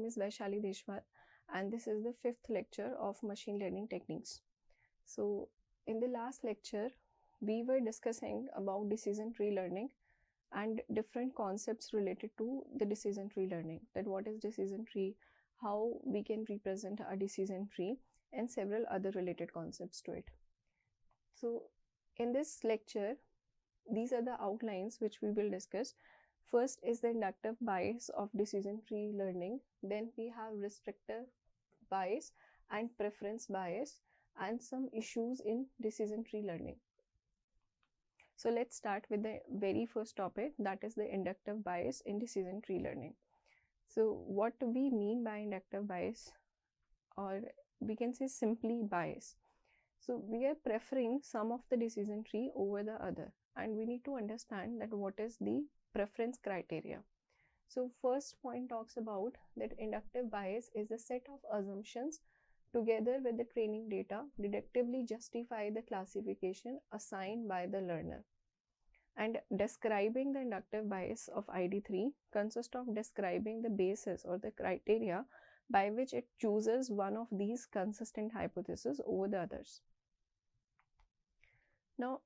is Vaishali Deshwal, and this is the 5th lecture of machine learning techniques. So in the last lecture, we were discussing about decision tree learning and different concepts related to the decision tree learning, that what is decision tree, how we can represent a decision tree, and several other related concepts to it. So in this lecture, these are the outlines which we will discuss. First is the inductive bias of decision tree learning. Then we have restrictive bias and preference bias and some issues in decision tree learning. So let's start with the very first topic, that is the inductive bias in decision tree learning. So what we mean by inductive bias, or we can say simply bias. So we are preferring some of the decision tree over the other, and we need to understand that what is the preference criteria. So first point talks about that inductive bias is a set of assumptions together with the training data deductively justify the classification assigned by the learner. And describing the inductive bias of ID3 consists of describing the basis or the criteria by which it chooses one of these consistent hypotheses over the others. Now,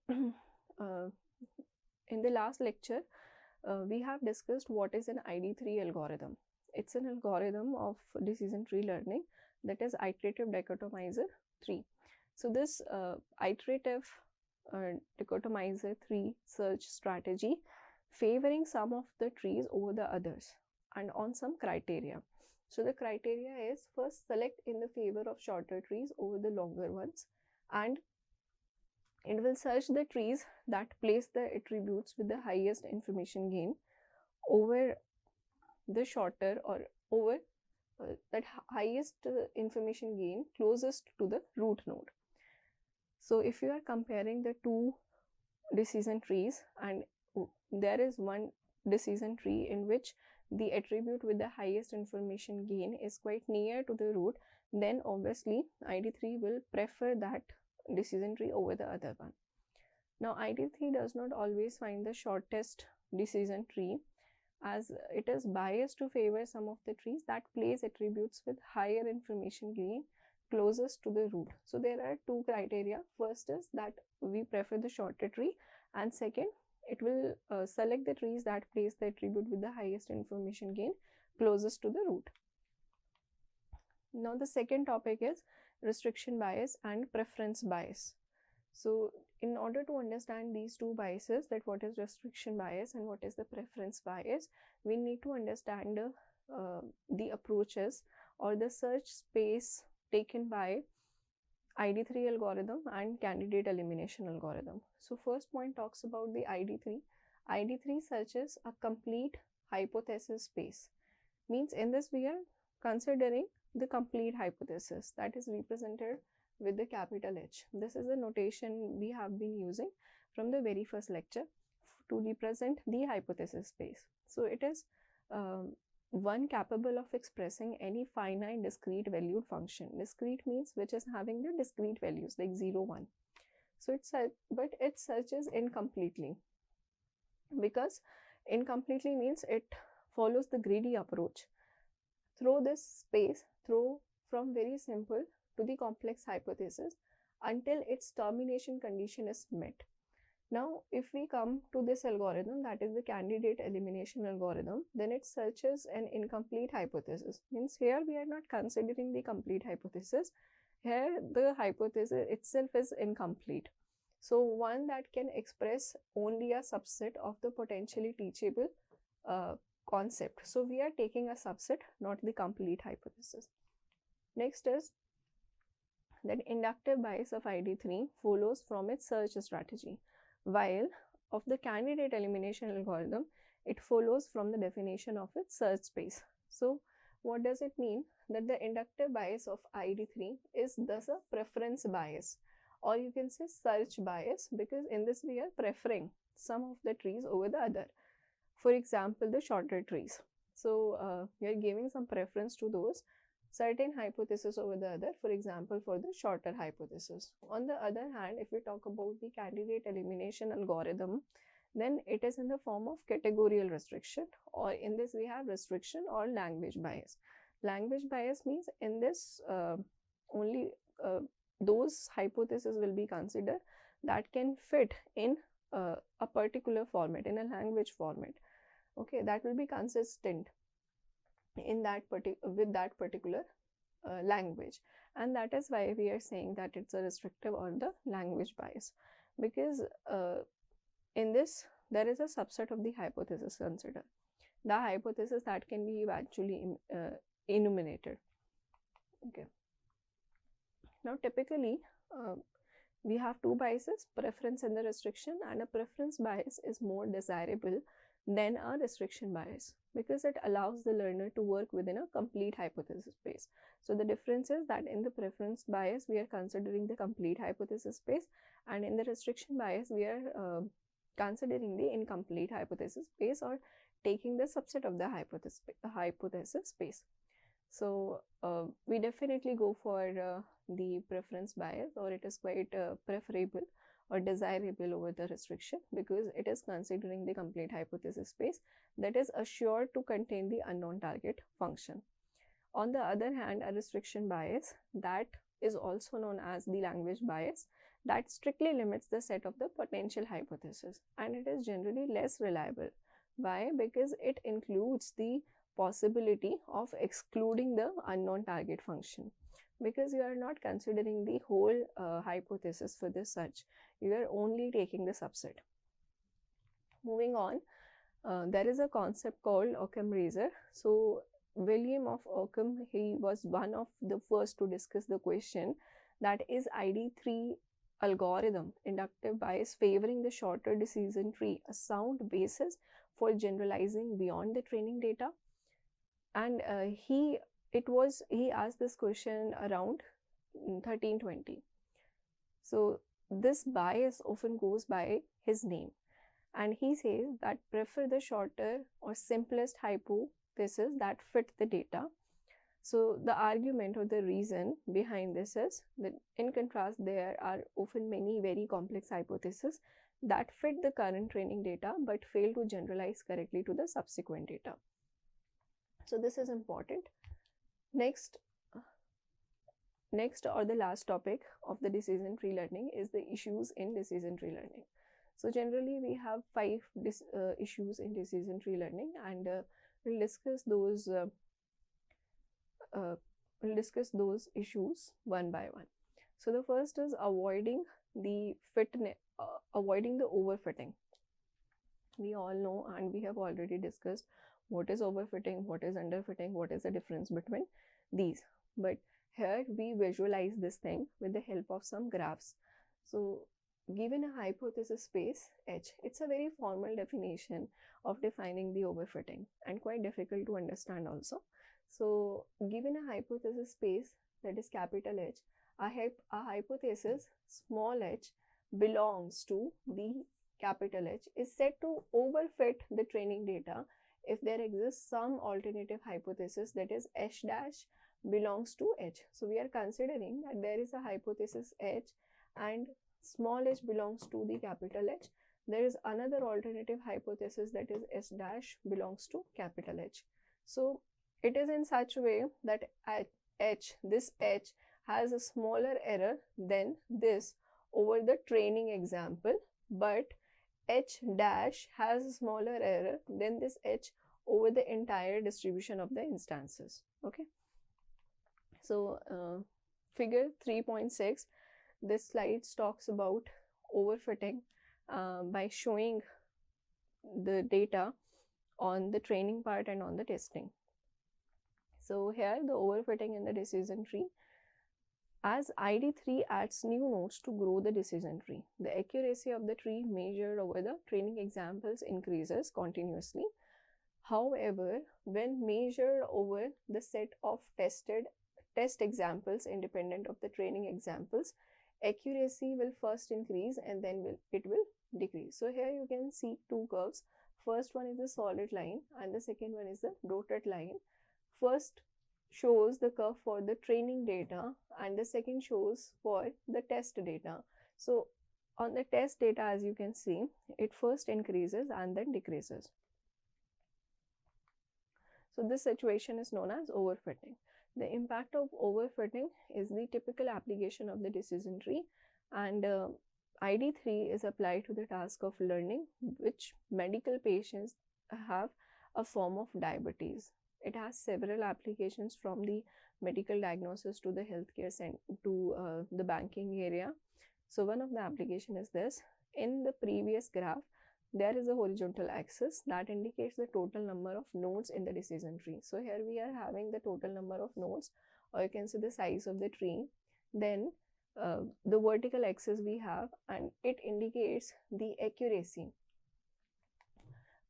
in the last lecture, we have discussed what is an ID3 algorithm. It's an algorithm of decision tree learning that is iterative dichotomizer 3. So this iterative dichotomizer 3 search strategy favoring some of the trees over the others and on some criteria. So the criteria is first select in the favor of shorter trees over the longer ones, and it will search the trees that place the attributes with the highest information gain over the shorter or over that highest information gain closest to the root node. So if you are comparing the two decision trees and there is one decision tree in which the attribute with the highest information gain is quite near to the root, then obviously ID3 will prefer that decision tree over the other one. Now ID3 does not always find the shortest decision tree, as it is biased to favor some of the trees that place attributes with higher information gain closest to the root. So there are two criteria. First is that we prefer the shorter tree, and second, it will select the trees that place the attribute with the highest information gain closest to the root. Now the second topic is restriction bias and preference bias. So in order to understand these two biases, that what is restriction bias and what is the preference bias, we need to understand the approaches or the search space taken by ID3 algorithm and candidate elimination algorithm. So first point talks about the ID3. ID3 searches a complete hypothesis space. Means in this we are considering the complete hypothesis that is represented with the capital H. This is the notation we have been using from the very first lecture to represent the hypothesis space. So it is one capable of expressing any finite discrete valued function. Discrete means which is having the discrete values like 0, 1. So but it searches incompletely, because incompletely means it follows the greedy approach through this space, from very simple to the complex hypothesis until its termination condition is met. Now, if we come to this algorithm, that is the candidate elimination algorithm, then it searches an incomplete hypothesis. Means here we are not considering the complete hypothesis. Here the hypothesis itself is incomplete. So one that can express only a subset of the potentially teachable concept. So we are taking a subset, not the complete hypothesis. Next is that inductive bias of ID3 follows from its search strategy, while of the candidate elimination algorithm, it follows from the definition of its search space. So what does it mean? That the inductive bias of ID3 is thus a preference bias, or you can say search bias, because in this we are preferring some of the trees over the other. For example, the shorter trees. So we are giving some preference to those certain hypothesis over the other, for example, for the shorter hypothesis. On the other hand, if we talk about the candidate elimination algorithm, then it is in the form of categorical restriction, or in this we have restriction or language bias. Language bias means in this only those hypotheses will be considered that can fit in a particular format, in a language format. Okay, that will be consistent in that with that particular language, and that is why we are saying that it's a restrictive or the language bias, because in this there is a subset of the hypothesis considered, the hypothesis that can be eventually enumerated. Okay, now typically we have two biases, preference and the restriction, and a preference bias is more desirable than a restriction bias because it allows the learner to work within a complete hypothesis space. So the difference is that in the preference bias we are considering the complete hypothesis space, and in the restriction bias we are considering the incomplete hypothesis space or taking the subset of the hypothesis space. So we definitely go for the preference bias, or it is quite preferable or desirable over the restriction because it is considering the complete hypothesis space that is assured to contain the unknown target function. On the other hand, a restriction bias, that is also known as the language bias, that strictly limits the set of the potential hypothesis, and it is generally less reliable. Why? Because it includes the possibility of excluding the unknown target function, because you are not considering the whole hypothesis for this search, you are only taking the subset. Moving on, there is a concept called Occam razor. So William of Occam, he was one of the first to discuss the question that is ID3 algorithm, inductive bias favoring the shorter decision tree, a sound basis for generalizing beyond the training data. And he asked this question around 1320. So this bias often goes by his name, and he says that prefer the shorter or simplest hypothesis that fit the data. So the argument or the reason behind this is that in contrast there are often many very complex hypotheses that fit the current training data but fail to generalize correctly to the subsequent data. So this is important. Next or the last topic of the decision tree learning is the issues in decision tree learning. So generally we have 5 issues in decision tree learning, and we'll discuss those issues one by one. So the first is avoiding the overfitting. We all know, and we have already discussed what is overfitting, what is underfitting, what is the difference between these. But here we visualize this thing with the help of some graphs. So given a hypothesis space H, it's a very formal definition of defining the overfitting and quite difficult to understand also. So given a hypothesis space that is capital H, a hypothesis small h belongs to the capital H is said to overfit the training data if there exists some alternative hypothesis that is H dash belongs to H. So we are considering that there is a hypothesis H and small h belongs to the capital H. There is another alternative hypothesis that is S dash belongs to capital H. So it is in such a way that this H has a smaller error than this over the training example, but H dash has a smaller error than this H over the entire distribution of the instances. Okay. So figure 3.6, this slide talks about overfitting by showing the data on the training part and on the testing. So here the overfitting in the decision tree, as ID3 adds new nodes to grow the decision tree, the accuracy of the tree measured over the training examples increases continuously. However, when measured over the set of test examples independent of the training examples, accuracy will first increase and then it will decrease. So here you can see two curves. First one is the solid line and the second one is the dotted line. First shows the curve for the training data and the second shows for the test data. So on the test data, as you can see, it first increases and then decreases. So this situation is known as overfitting. The impact of overfitting is the typical application of the decision tree, and ID3 is applied to the task of learning, which medical patients have a form of diabetes. It has several applications from the medical diagnosis to the healthcare to the banking area. So one of the application is this. In the previous graph, there is a horizontal axis that indicates the total number of nodes in the decision tree. So here we are having the total number of nodes, or you can see the size of the tree. Then the vertical axis we have, and it indicates the accuracy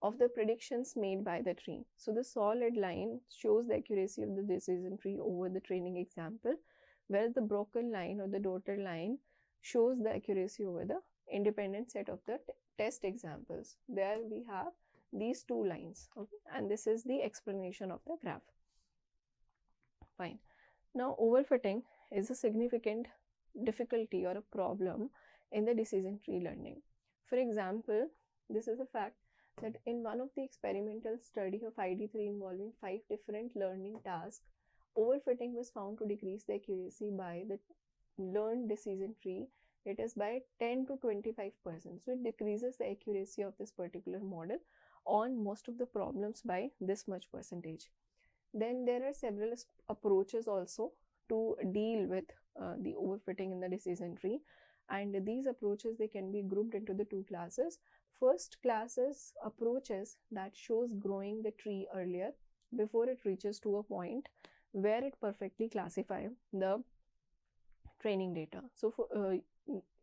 of the predictions made by the tree. So the solid line shows the accuracy of the decision tree over the training example, whereas the broken line or the dotted line shows the accuracy over the independent set of the test examples. There we have these two lines, okay, and this is the explanation of the graph. Fine. Now overfitting is a significant difficulty or a problem in the decision tree learning. For example, this is a fact that in one of the experimental study of ID3 involving 5 different learning tasks, overfitting was found to decrease the accuracy by the learned decision tree. It is by 10 to 25%. So it decreases the accuracy of this particular model on most of the problems by this much percentage. Then there are several approaches also to deal with the overfitting in the decision tree, and these approaches, they can be grouped into the two classes. First class is approaches that shows growing the tree earlier before it reaches to a point where it perfectly classifies the training data. So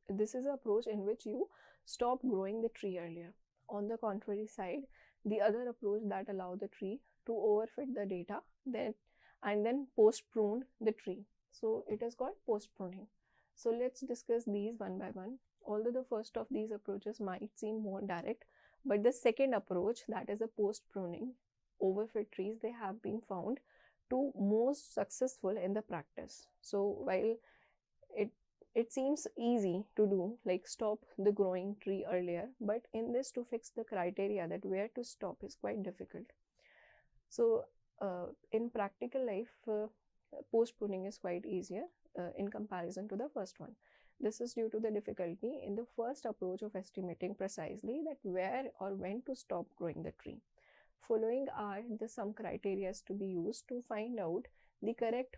this is an approach in which you stop growing the tree earlier. On the contrary side, the other approach that allow the tree to overfit the data and then post prune the tree. So it is called post pruning. So let's discuss these one by one. Although the first of these approaches might seem more direct, but the second approach, that is a post pruning overfit trees, they have been found to most successful in the practice. So while it seems easy to do, like stop the growing tree earlier, but in this, to fix the criteria that where to stop is quite difficult. So in practical life, post pruning is quite easier in comparison to the first one. This is due to the difficulty in the first approach of estimating precisely that where or when to stop growing the tree. Following are the some criteria to be used to find out the correct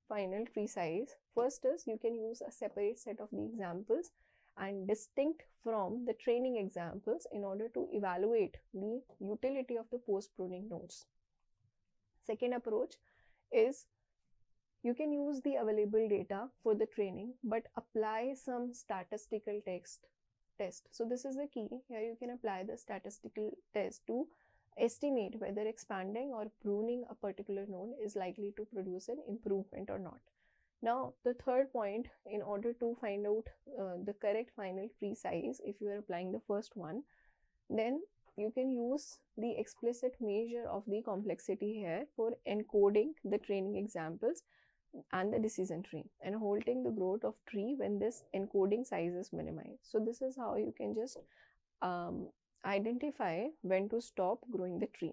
final tree size. First is you can use a separate set of the examples and distinct from the training examples in order to evaluate the utility of the post pruning nodes. Second approach is you can use the available data for the training but apply some statistical test. So this is the key. Here you can apply the statistical test to estimate whether expanding or pruning a particular node is likely to produce an improvement or not. Now the third point, in order to find out the correct final tree size, if you are applying the first one, then you can use the explicit measure of the complexity here for encoding the training examples and the decision tree and halting the growth of tree when this encoding size is minimized. So this is how you can just identify when to stop growing the tree.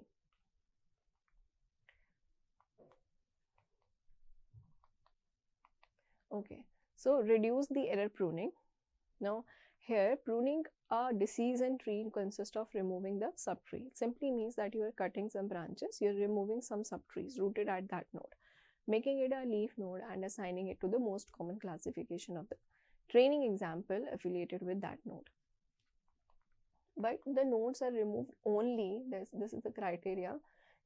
Okay, so reduce the error pruning. Now here, pruning a decision tree consists of removing the subtree. It simply means that you are cutting some branches, you are removing some subtrees rooted at that node, making it a leaf node and assigning it to the most common classification of the training example affiliated with that node. But the nodes are removed only, this is the criteria,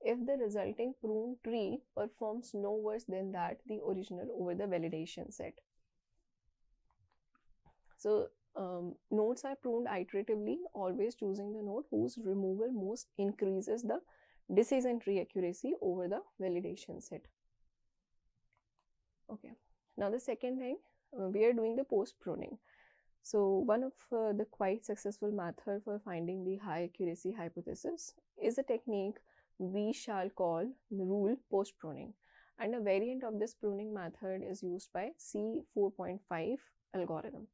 if the resulting pruned tree performs no worse than that the original over the validation set. So nodes are pruned iteratively, always choosing the node whose removal most increases the decision tree accuracy over the validation set. Okay, now the second thing, we are doing the post pruning. So one of the quite successful method for finding the high accuracy hypothesis is a technique we shall call the rule post pruning, and a variant of this pruning method is used by C4.5 algorithm,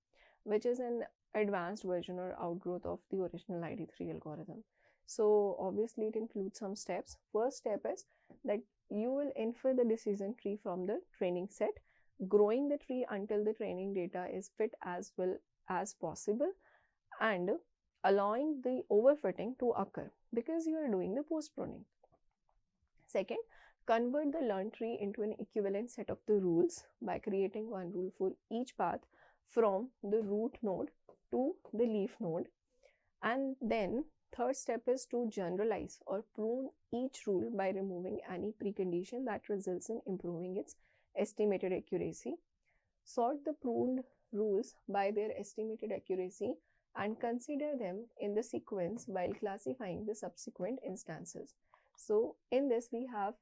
which is an advanced version or outgrowth of the original ID3 algorithm. So obviously it includes some steps. First step is that you will infer the decision tree from the training set, growing the tree until the training data is fit as well as possible, and allowing the overfitting to occur because you are doing the post-pruning. Second, convert the learned tree into an equivalent set of the rules by creating one rule for each path from the root node to the leaf node. And then third step is to generalize or prune each rule by removing any precondition that results in improving its estimated accuracy. Sort the pruned rules by their estimated accuracy and consider them in the sequence while classifying the subsequent instances. So in this we have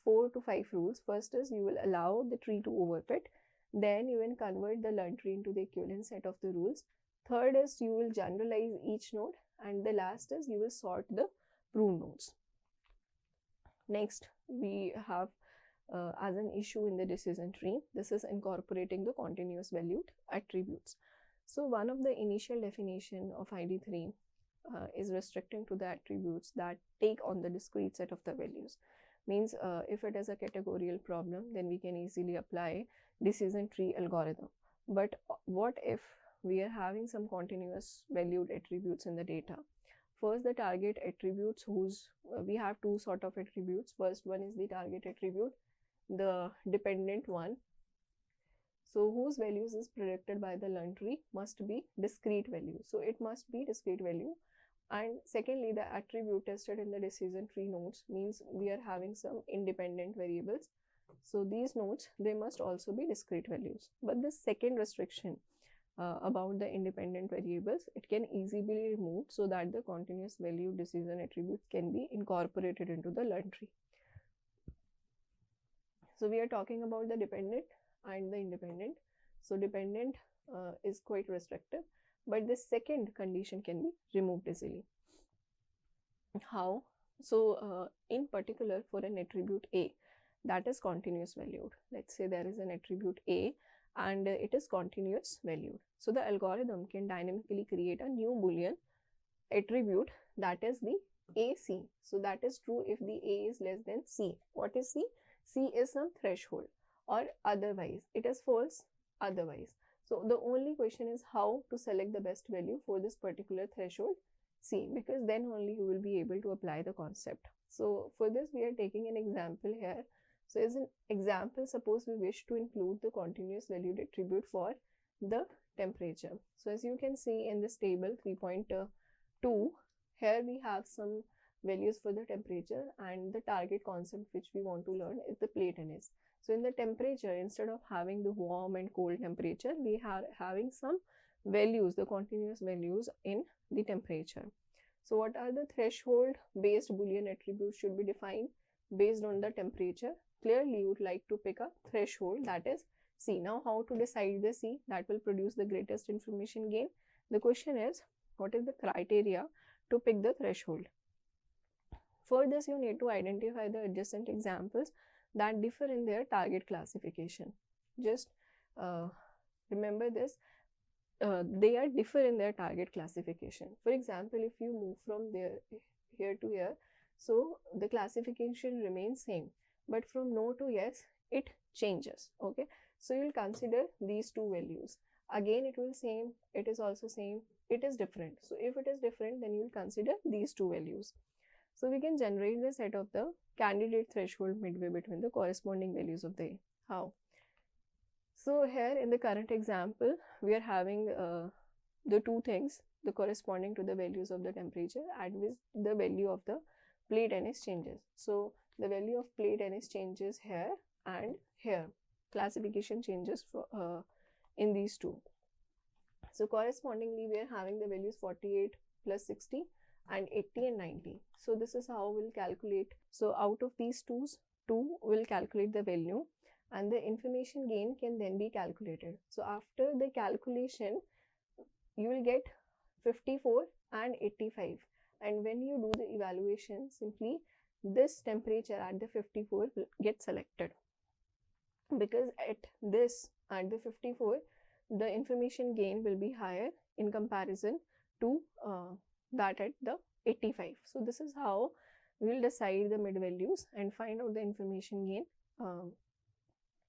4 to 5 rules. First is you will allow the tree to overfit. Then you will convert the learned tree into the equivalent set of the rules. Third is you will generalize each node, and the last is you will sort the prune nodes. Next we have as an issue in the decision tree, this is incorporating the continuous valued attributes. So one of the initial definition of ID3 is restricting to the attributes that take on the discrete set of the values. Means if it is a categorical problem, then we can easily apply decision tree algorithm. But what if we are having some continuous valued attributes in the data? First, the target attributes, whose we have two sort of attributes. First one is the target attribute, the dependent one, so whose values is predicted by the learned tree must be discrete value. So it must be discrete value. And secondly, the attribute tested in the decision tree nodes means we are having some independent variables. So these nodes, they must also be discrete values. But the second restriction about the independent variables, it can easily be removed so that the continuous value decision attributes can be incorporated into the learned tree. So we are talking about the dependent and the independent. So dependent is quite restrictive, but the second condition can be removed easily. How? So in particular for an attribute A that is continuous valued, let's say there is an attribute A and it is continuous valued. So the algorithm can dynamically create a new Boolean attribute that is the AC. So that is true if the A is less than C. What is C? C is some threshold, or otherwise it is false otherwise. So the only question is how to select the best value for this particular threshold C, because then only you will be able to apply the concept. So for this we are taking an example here. So as an example, suppose we wish to include the continuous valued attribute for the temperature. So as you can see in this table 3.2, here we have some values for the temperature, and the target concept which we want to learn is the plateletness. So in the temperature, instead of having the warm and cold temperature, we are having some values, the continuous values in the temperature. So what are the threshold based Boolean attributes should be defined based on the temperature? Clearly you would like to pick a threshold that is C. Now how to decide the C that will produce the greatest information gain? The question is, what is the criteria to pick the threshold? For this, you need to identify the adjacent examples that differ in their target classification. Just remember this, they are differ in their target classification. For example, if you move from here to here, so the classification remains same, but from no to yes, it changes. Okay, so you will consider these two values. Again, it will same, it is also same, it is different. So if it is different, then you will consider these two values. So we can generate the set of the candidate threshold midway between the corresponding values of the A. How? So here in the current example, we are having the two things, the corresponding to the values of the temperature at which the value of the plate NS changes. So the value of plate NS changes here and here. Classification changes for in these two. So correspondingly, we are having the values 48 plus 60 and 80 and 90. So this is how we'll calculate. So out of these two will calculate the value, and the information gain can then be calculated. So after the calculation, you will get 54 and 85. And when you do the evaluation, simply this temperature at the 54 will get selected, because at the 54, the information gain will be higher in comparison to that at the 85. So this is how we will decide the mid values and find out the information gain.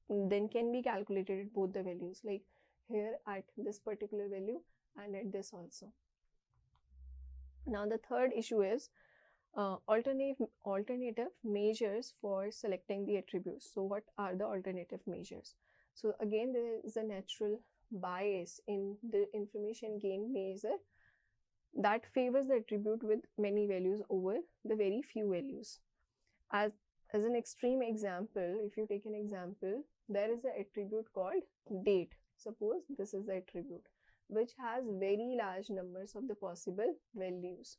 Then can be calculated at both the values, like here at this particular value and at this also. Now the third issue is alternative measures for selecting the attributes. So what are the alternative measures? So again, there is a natural bias in the information gain measure that favors the attribute with many values over the very few values. As an extreme example, if you take an example, there is an attribute called date. Suppose this is the attribute which has very large numbers of the possible values.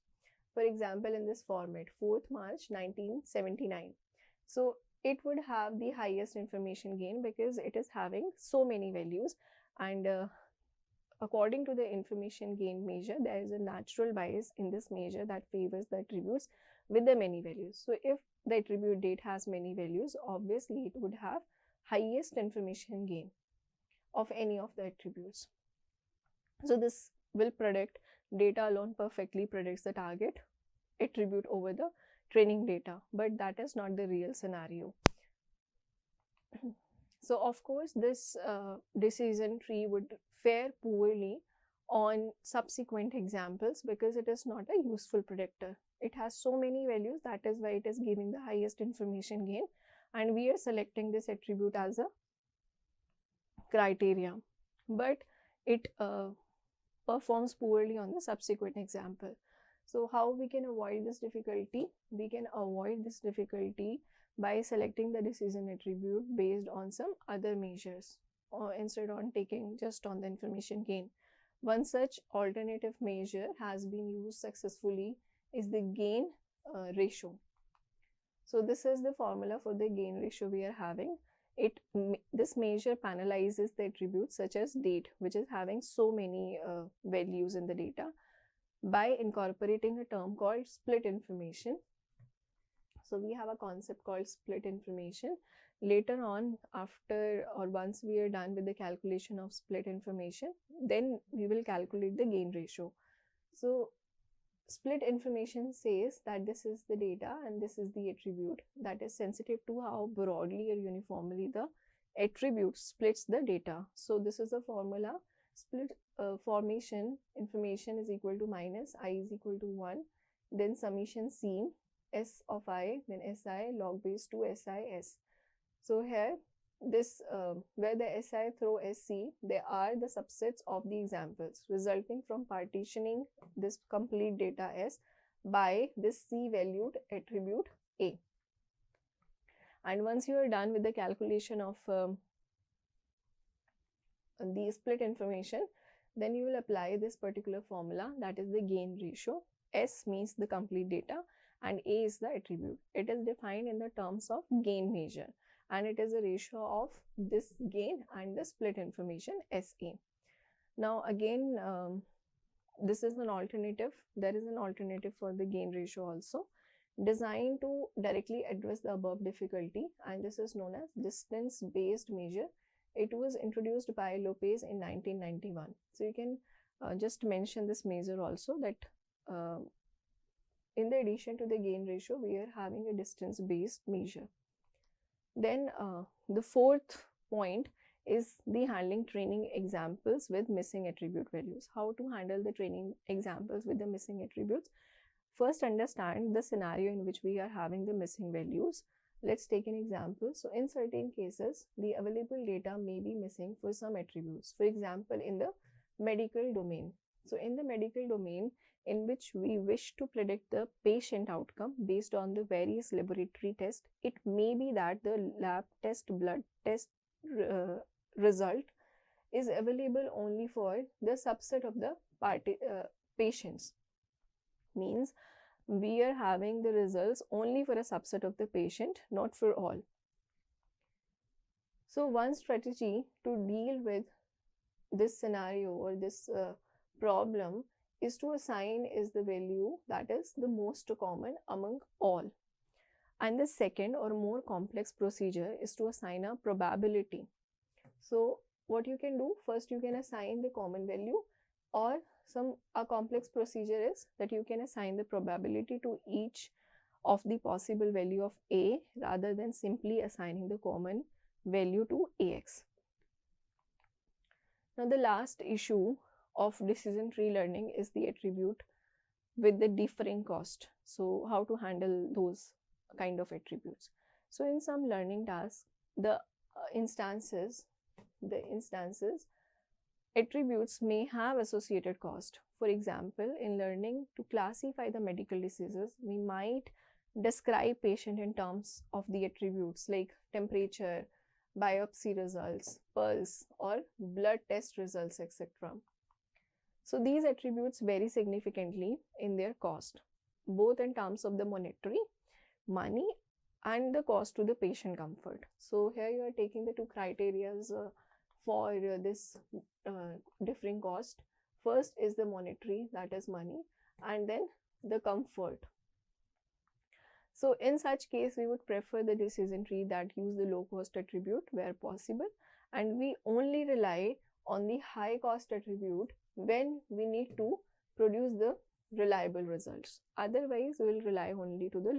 For example, in this format, 4th March 1979. So it would have the highest information gain because it is having so many values, and according to the information gain measure, there is a natural bias in this measure that favors the attributes with the many values. So if the attribute date has many values, obviously it would have highest information gain of any of the attributes. So this will predict, data alone perfectly predicts the target attribute over the training data, but that is not the real scenario. So of course this decision tree would fare poorly on subsequent examples because it is not a useful predictor. It has so many values, that is why it is giving the highest information gain, and we are selecting this attribute as a criteria, but it performs poorly on the subsequent example. So how we can avoid this difficulty? We can avoid this difficulty by selecting the decision attribute based on some other measures, or instead on taking just on the information gain. One such alternative measure has been used successfully is the gain ratio. So this is the formula for the gain ratio we are having. This measure penalizes the attributes such as date, which is having so many values in the data, by incorporating a term called split information. So we have a concept called split information. Later on, after or once we are done with the calculation of split information, then we will calculate the gain ratio. So split information says that this is the data and this is the attribute that is sensitive to how broadly or uniformly the attribute splits the data. So this is a formula. Split formation information is equal to minus I is equal to 1, then summation seen S of I, then Si log base 2 SIS. So here this where the Si throw Sc, they are the subsets of the examples resulting from partitioning this complete data S by this C valued attribute A. And once you are done with the calculation of the split information, then you will apply this particular formula, that is the gain ratio. S means the complete data and A is the attribute. It is defined in the terms of gain measure, and it is a ratio of this gain and the split information SA. Now again, this is an alternative. There is an alternative for the gain ratio also, designed to directly address the above difficulty, and this is known as distance based measure. It was introduced by Lopez in 1991. So you can just mention this measure also, that in the addition to the gain ratio, we are having a distance based measure. Then the fourth point is the handling training examples with missing attribute values. How to handle the training examples with the missing attributes? First, understand the scenario in which we are having the missing values. Let's take an example. So in certain cases, the available data may be missing for some attributes. For example, in the medical domain. So in the medical domain, in which we wish to predict the patient outcome based on the various laboratory tests, it may be that the lab test, blood test result is available only for the subset of the patients. Means we are having the results only for a subset of the patient, not for all. So one strategy to deal with this scenario or this problem is to assign is the value that is the most common among all. And the second or more complex procedure is to assign a probability. So what you can do, first you can assign the common value or a complex procedure is that you can assign the probability to each of the possible value of A rather than simply assigning the common value to AX. Now the last issue of decision tree learning is the attribute with the differing cost. So how to handle those kind of attributes. So in some learning tasks, the instances attributes may have associated cost. For example, in learning to classify the medical diseases, we might describe patient in terms of the attributes like temperature, biopsy results, pulse, or blood test results, etc. So these attributes vary significantly in their cost, both in terms of the monetary, money, and the cost to the patient comfort. So here you are taking the two criteria for this differing cost. First is the monetary, that is money, and then the comfort. So in such case, we would prefer the decision tree that use the low cost attribute where possible, and we only rely on the high cost attribute when we need to produce the reliable results. Otherwise, we will rely only to the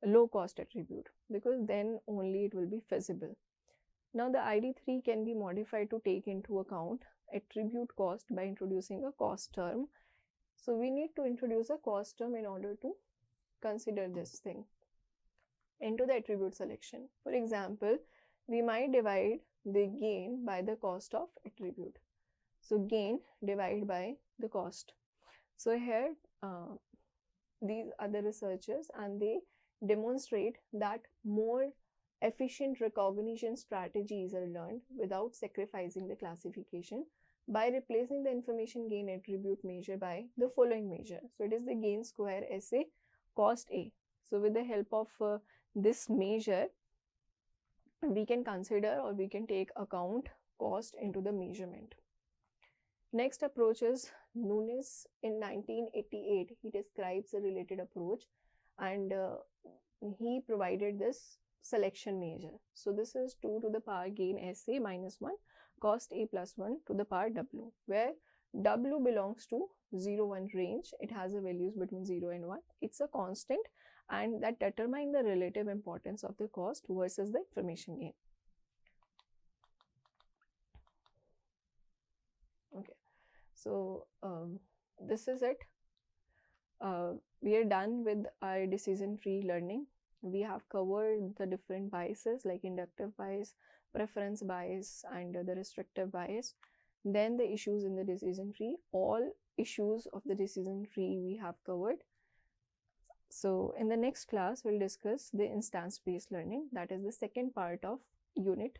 low cost attribute, because then only it will be feasible. Now the ID3 can be modified to take into account attribute cost by introducing a cost term. So we need to introduce a cost term in order to consider this thing into the attribute selection. For example, we might divide the gain by the cost of attribute. So gain divided by the cost. So here these other researchers, and they demonstrate that more efficient recognition strategies are learned without sacrificing the classification by replacing the information gain attribute measure by the following measure. So it is the gain square SA cost A. So with the help of this measure, we can consider, or we can take account cost into the measurement. Next approach is Nunes in 1988. He describes a related approach, and he provided this selection measure. So this is 2 to the power gain SA minus 1 cost A plus 1 to the power W, where W belongs to 0, 1 range. It has the values between 0 and 1. It's a constant, and that determines the relative importance of the cost versus the information gain. Okay, so this is it. We are done with our decision tree learning. We have covered the different biases like inductive bias, preference bias, and the restrictive bias. Then the issues in the decision tree. All issues of the decision tree we have covered. So in the next class, we'll discuss the instance-based learning. That is the second part of unit